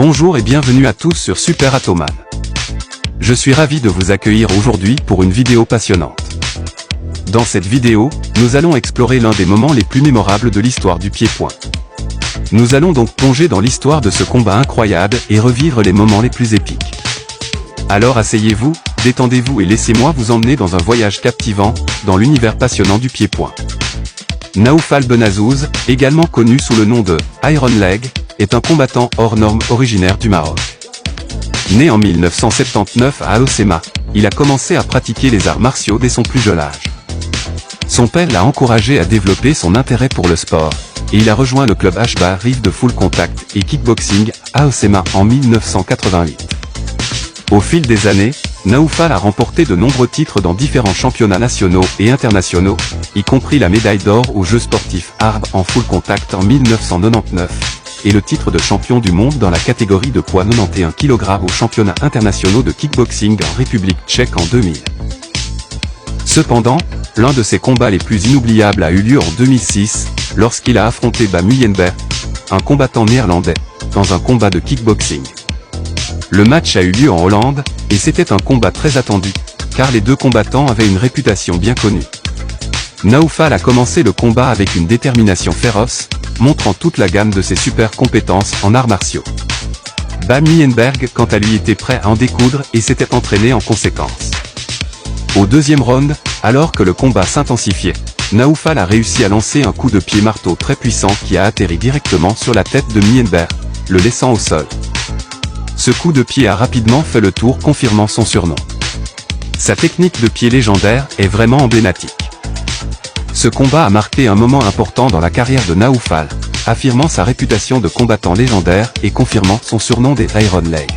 Bonjour et bienvenue à tous sur Super Atoman. Je suis ravi de vous accueillir aujourd'hui pour une vidéo passionnante. Dans cette vidéo, nous allons explorer l'un des moments les plus mémorables de l'histoire du pied-point. Nous allons donc plonger dans l'histoire de ce combat incroyable et revivre les moments les plus épiques. Alors asseyez-vous, détendez-vous et laissez-moi vous emmener dans un voyage captivant, dans l'univers passionnant du pied-point. Naoufal Benazouz, également connu sous le nom de Iron Leg, est un combattant hors norme originaire du Maroc. Né en 1979 à Aossema, il a commencé à pratiquer les arts martiaux dès son plus jeune âge. Son père l'a encouragé à développer son intérêt pour le sport, et il a rejoint le club Ashba Rive de Full Contact et Kickboxing à Aossema en 1988. Au fil des années, Naoufal a remporté de nombreux titres dans différents championnats nationaux et internationaux, y compris la médaille d'or aux Jeux sportifs Arb en Full Contact en 1999, et le titre de champion du monde dans la catégorie de poids 91 kg aux championnats internationaux de kickboxing en République tchèque en 2000. Cependant, l'un de ses combats les plus inoubliables a eu lieu en 2006, lorsqu'il a affronté Bam Muyenberg, un combattant néerlandais, dans un combat de kickboxing. Le match a eu lieu en Hollande, et c'était un combat très attendu, car les deux combattants avaient une réputation bien connue. Naoufal a commencé le combat avec une détermination féroce, montrant toute la gamme de ses super compétences en arts martiaux. Bam Muyenberg quant à lui était prêt à en découdre et s'était entraîné en conséquence. Au deuxième round, alors que le combat s'intensifiait, Naoufal a réussi à lancer un coup de pied marteau très puissant qui a atterri directement sur la tête de Muyenberg, le laissant au sol. Ce coup de pied a rapidement fait le tour, confirmant son surnom. Sa technique de pied légendaire est vraiment emblématique. Ce combat a marqué un moment important dans la carrière de Naoufal, affirmant sa réputation de combattant légendaire et confirmant son surnom des Iron Leg.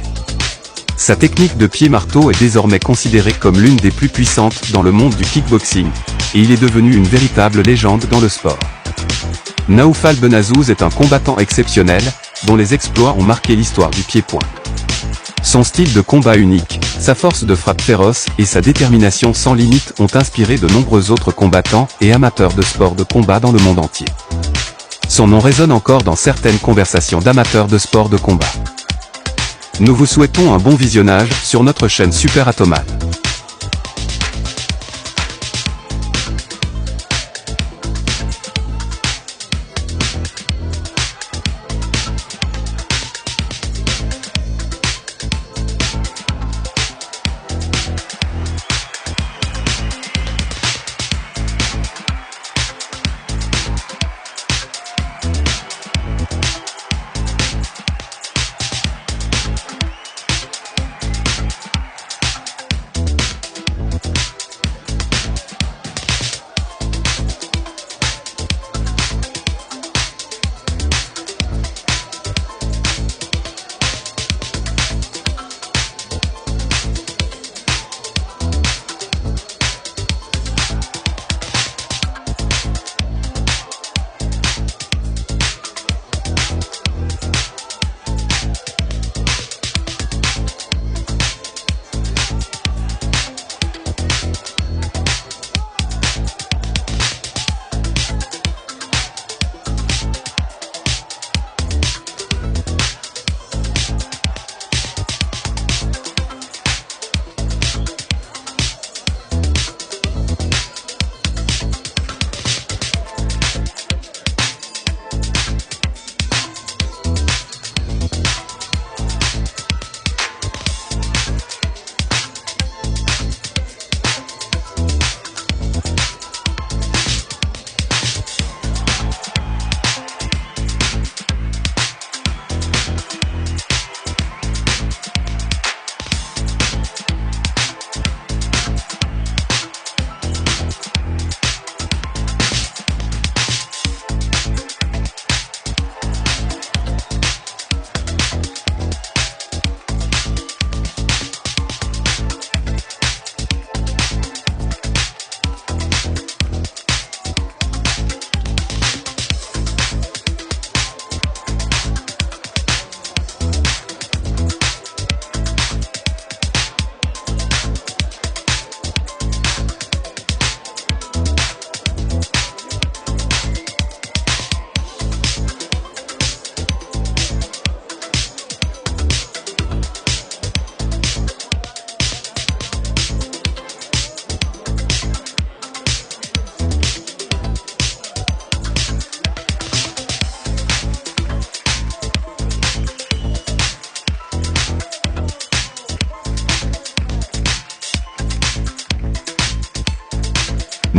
Sa technique de pied marteau est désormais considérée comme l'une des plus puissantes dans le monde du kickboxing, et il est devenu une véritable légende dans le sport. Naoufal Benazouz est un combattant exceptionnel, dont les exploits ont marqué l'histoire du pied-point. Son style de combat unique, sa force de frappe féroce et sa détermination sans limite ont inspiré de nombreux autres combattants et amateurs de sport de combat dans le monde entier. Son nom résonne encore dans certaines conversations d'amateurs de sport de combat. Nous vous souhaitons un bon visionnage sur notre chaîne Super Atoman.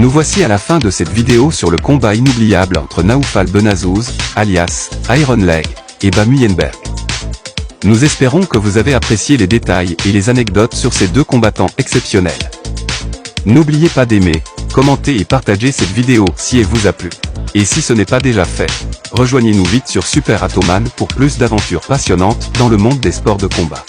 Nous voici à la fin de cette vidéo sur le combat inoubliable entre Naoufal Benazouz, alias Iron Leg, et Bamy Yenberg. Nous espérons que vous avez apprécié les détails et les anecdotes sur ces deux combattants exceptionnels. N'oubliez pas d'aimer, commenter et partager cette vidéo si elle vous a plu. Et si ce n'est pas déjà fait, rejoignez-nous vite sur Super Attoman pour plus d'aventures passionnantes dans le monde des sports de combat.